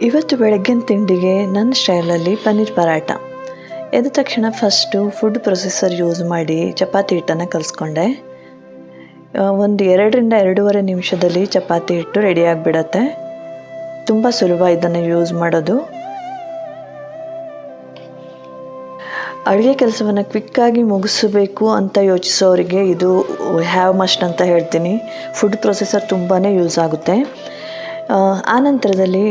ಇವತ್ತು ಬೆಳಗ್ಗಿನ ತಿಂಡಿಗೆ ನನ್ನ ಸ್ಟೈಲಲ್ಲಿ ಪನ್ನೀರ್ ಪರಾಟ. ಎದ್ದ ತಕ್ಷಣ ಫಸ್ಟು ಫುಡ್ ಪ್ರೊಸೆಸರ್ ಯೂಸ್ ಮಾಡಿ ಚಪಾತಿ ಹಿಟ್ಟನ್ನು ಕಲಿಸ್ಕೊಂಡೆ. ಒಂದು 2ರಿಂದ 2.5 ನಿಮಿಷದಲ್ಲಿ ಚಪಾತಿ ಹಿಟ್ಟು ರೆಡಿಯಾಗಿಬಿಡತ್ತೆ. ತುಂಬ ಸುಲಭ ಇದನ್ನು ಯೂಸ್ ಮಾಡೋದು. ಅಡುಗೆ ಕೆಲಸವನ್ನು ಕ್ವಿಕ್ಕಾಗಿ ಮುಗಿಸಬೇಕು ಅಂತ ಯೋಚಿಸೋರಿಗೆ ಇದು ಹ್ಯಾವ್ ಮಸ್ಟ್ ಅಂತ ಹೇಳ್ತೀನಿ. ಫುಡ್ ಪ್ರೊಸೆಸರ್ ತುಂಬಾ ಯೂಸ್ ಆಗುತ್ತೆ. ಆನಂತರದಲ್ಲಿ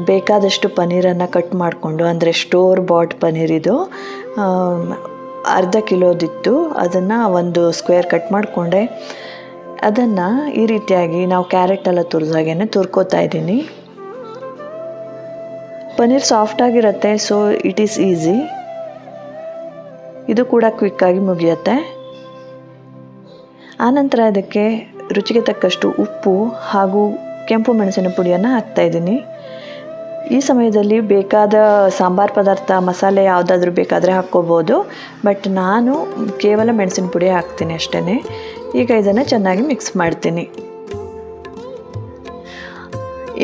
ಬೇಕಾದಷ್ಟು ಪನ್ನೀರನ್ನು ಕಟ್ ಮಾಡಿಕೊಂಡು, ಅಂದರೆ ಸ್ಟೋರ್ ಬಾಟ್ ಪನ್ನೀರ್ ಇದು ಅರ್ಧ ಕಿಲೋದಿತ್ತು. ಅದನ್ನು ಒಂದು ಸ್ಕ್ವೇರ್ ಕಟ್ ಮಾಡಿಕೊಂಡೆ. ಅದನ್ನು ಈ ರೀತಿಯಾಗಿ ನಾವು ಕ್ಯಾರೆಟೆಲ್ಲ ತುರಿದಾಗೇ ತುರ್ಕೋತಾ ಇದ್ದೀನಿ. ಪನ್ನೀರ್ ಸಾಫ್ಟಾಗಿರುತ್ತೆ, ಸೊ ಇಟ್ ಈಸ್ ಈಸಿ. ಇದು ಕೂಡ ಕ್ವಿಕ್ಕಾಗಿ ಮುಗಿಯುತ್ತೆ. ಆನಂತರ ಅದಕ್ಕೆ ರುಚಿಗೆ ತಕ್ಕಷ್ಟು ಉಪ್ಪು ಹಾಗೂ ಕೆಂಪು ಮೆಣಸಿನ ಪುಡಿಯನ್ನು ಹಾಕ್ತಾಯಿದ್ದೀನಿ. ಈ ಸಮಯದಲ್ಲಿ ಬೇಕಾದ ಸಾಂಬಾರು ಪದಾರ್ಥ ಮಸಾಲೆ ಯಾವುದಾದ್ರೂ ಬೇಕಾದರೆ ಹಾಕ್ಕೋಬೋದು, ಬಟ್ ನಾನು ಕೇವಲ ಮೆಣಸಿನ ಪುಡಿ ಹಾಕ್ತೀನಿ ಅಷ್ಟೇ. ಈಗ ಇದನ್ನು ಚೆನ್ನಾಗಿ ಮಿಕ್ಸ್ ಮಾಡ್ತೀನಿ.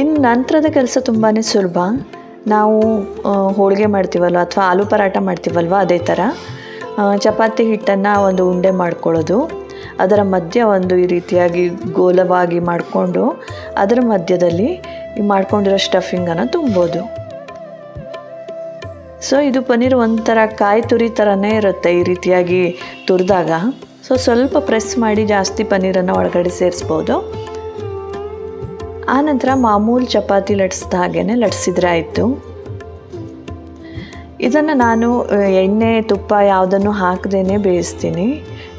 ಇನ್ನು ನಂತರದ ಕೆಲಸ ತುಂಬಾ ಸುಲಭ. ನಾವು ಹೋಳಿಗೆ ಮಾಡ್ತೀವಲ್ವ ಅಥವಾ ಆಲೂ ಪರಾಟ ಮಾಡ್ತೀವಲ್ವ, ಅದೇ ಥರ ಚಪಾತಿ ಹಿಟ್ಟನ್ನು ಒಂದು ಉಂಡೆ ಮಾಡ್ಕೊಳ್ಳೋದು. ಅದರ ಮಧ್ಯ ಒಂದು ಈ ರೀತಿಯಾಗಿ ಗೋಲವಾಗಿ ಮಾಡಿಕೊಂಡು ಅದರ ಮಧ್ಯದಲ್ಲಿ ಈ ಮಾಡ್ಕೊಂಡಿರೋ ಸ್ಟಫಿಂಗನ್ನು ತುಂಬೋದು. ಸೊ ಇದು ಪನ್ನೀರ್ ಒಂಥರ ಕಾಯಿ ತುರಿ ಥರನೇ ಇರುತ್ತೆ ಈ ರೀತಿಯಾಗಿ ತುರಿದಾಗ. ಸೊ ಸ್ವಲ್ಪ ಪ್ರೆಸ್ ಮಾಡಿ ಜಾಸ್ತಿ ಪನ್ನೀರನ್ನು ಒಳಗಡೆ ಸೇರಿಸ್ಬೋದು. ಆನಂತರ ಮಾಮೂಲು ಚಪಾತಿ ಲಟ್ಸಿದ ಹಾಗೇ ಲಟ್ಸಿದ್ರೆ ಆಯಿತು. ಇದನ್ನು ನಾನು ಎಣ್ಣೆ ತುಪ್ಪ ಯಾವುದನ್ನು ಹಾಕದೇ ಬೇಯಿಸ್ತೀನಿ,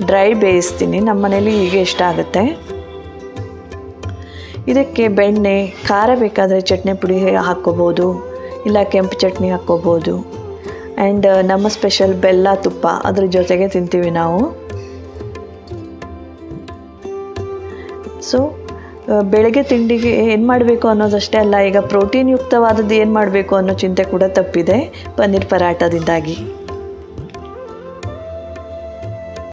ಡ್ರೈ ಬೇಯಿಸ್ತೀನಿ. ನಮ್ಮ ಮನೇಲಿ ಹೀಗೆ ಇಷ್ಟ ಆಗುತ್ತೆ. ಇದಕ್ಕೆ ಬೆಣ್ಣೆ, ಖಾರ ಬೇಕಾದರೆ ಚಟ್ನಿ ಪುಡಿ ಹಾಕ್ಕೋಬೋದು, ಇಲ್ಲ ಕೆಂಪು ಚಟ್ನಿ ಹಾಕ್ಕೋಬೋದು. ಆ್ಯಂಡ್ ನಮ್ಮ ಸ್ಪೆಷಲ್ ಬೆಲ್ಲ ತುಪ್ಪ ಅದ್ರ ಜೊತೆಗೆ ತಿಂತೀವಿ ನಾವು. ಸೊ ಬೆಳಗ್ಗೆ ತಿಂಡಿಗೆ ಏನು ಮಾಡಬೇಕು ಅನ್ನೋದಷ್ಟೇ ಅಲ್ಲ, ಈಗ ಪ್ರೋಟೀನ್ ಯುಕ್ತವಾದದ್ದು ಏನು ಮಾಡಬೇಕು ಅನ್ನೋ ಚಿಂತೆ ಕೂಡ ತಪ್ಪಿದೆ ಪನ್ನೀರ್ ಪರಾಟದಿಂದಾಗಿ.